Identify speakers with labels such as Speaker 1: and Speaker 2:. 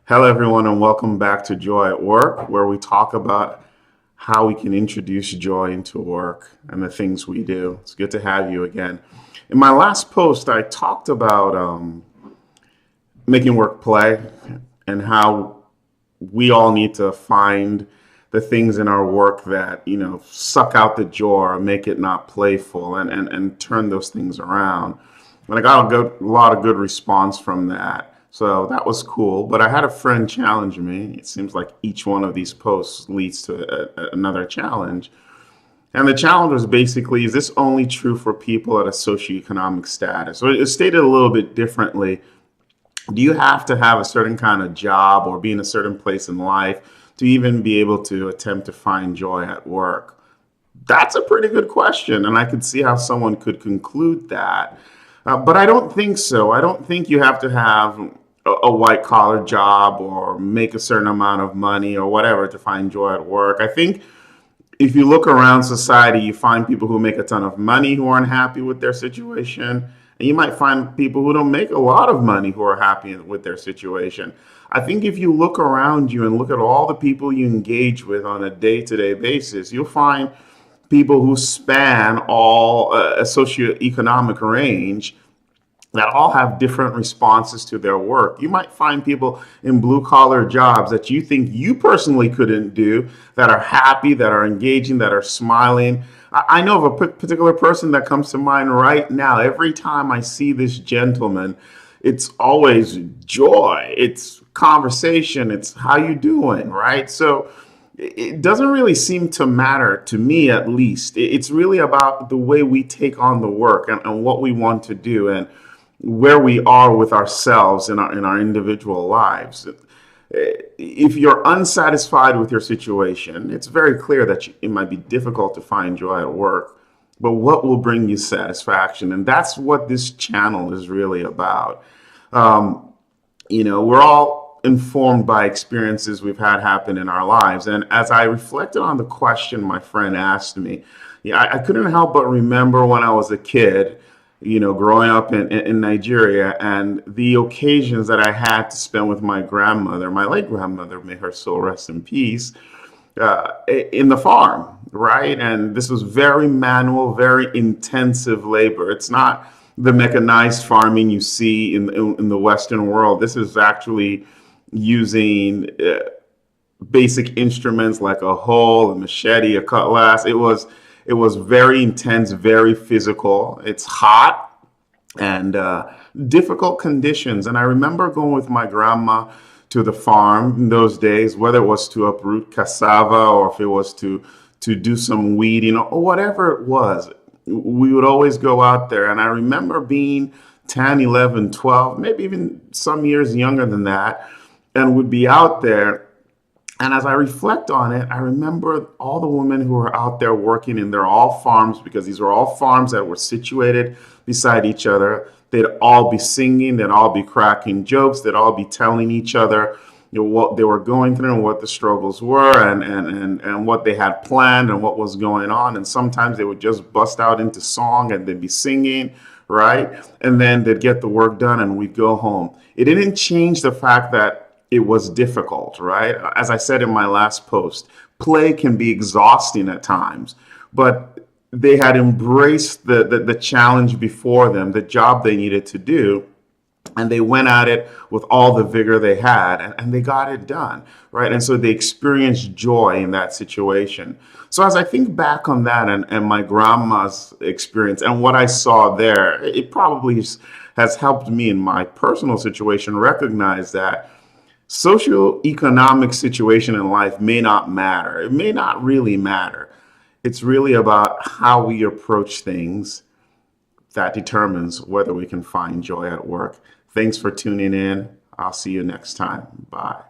Speaker 1: Hello, everyone, and welcome back to Joy at Work, where we talk about how we can introduce joy into work and the things we do. It's good to have you again. In my last post, I talked about making work play and how we all need to find the things in our work that, suck out the joy or make it not playful and turn those things around. And I got a lot of good response from that. So that was cool. But I had a friend challenge me. It seems like each one of these posts leads to another challenge. And the challenge was basically, is this only true for people at a socioeconomic status? So it stated a little bit differently. Do you have to have a certain kind of job or be in a certain place in life to even be able to attempt to find joy at work? That's a pretty good question, and I could see how someone could conclude that. But I don't think so. I don't think you have to have a white collar job or make a certain amount of money or whatever to find joy at work. I think if you look around society, you find people who make a ton of money who aren't happy with their situation. And you might find people who don't make a lot of money who are happy with their situation. I think if you look around you and look at all the people you engage with on a day-to-day basis, you'll find people who span all a socioeconomic range that all have different responses to their work. You might find people in blue collar jobs that you think you personally couldn't do that are happy, that are engaging, that are smiling. I know of a particular person that comes to mind right now. Every time I see this gentleman, it's always joy, it's conversation, it's how you doing, right? So it doesn't really seem to matter, to me at least. It's really about the way we take on the work and what we want to do and where we are with ourselves in our individual lives. If you're unsatisfied with your situation, it's very clear that it might be difficult to find joy at work. But what will bring you satisfaction? And that's what this channel is really about. We're all informed by experiences we've had happen in our lives. And as I reflected on the question my friend asked me, I couldn't help but remember when I was a kid, growing up in Nigeria, and the occasions that I had to spend with my grandmother, my late grandmother, may her soul rest in peace, in the farm, right? And this was very manual, very intensive labor. It's not the mechanized farming you see in the Western world. This is actually using basic instruments like a hoe, a machete, a cutlass. It was very intense, very physical. It's hot and difficult conditions. And I remember going with my grandma to the farm in those days, whether it was to uproot cassava or if it was to do some weeding or whatever it was. We would always go out there. And I remember being 10, 11, 12, maybe even some years younger than that, and would be out there. And as I reflect on it, I remember all the women who were out there working in their all farms, because these were all farms that were situated beside each other. They'd all be singing, they'd all be cracking jokes, they'd all be telling each other what they were going through and what the struggles were and what they had planned and what was going on. And sometimes they would just bust out into song and they'd be singing, right? And then they'd get the work done and we'd go home. It didn't change the fact that it was difficult, right? As I said in my last post, play can be exhausting at times, but they had embraced the challenge before them, the job they needed to do, and they went at it with all the vigor they had, and they got it done, right? And so they experienced joy in that situation. So as I think back on that and my grandma's experience and what I saw there, it probably has helped me in my personal situation recognize that socioeconomic situation in life may not matter. It may not really matter. It's really about how we approach things that determines whether we can find joy at work. Thanks for tuning in. I'll see you next time. Bye.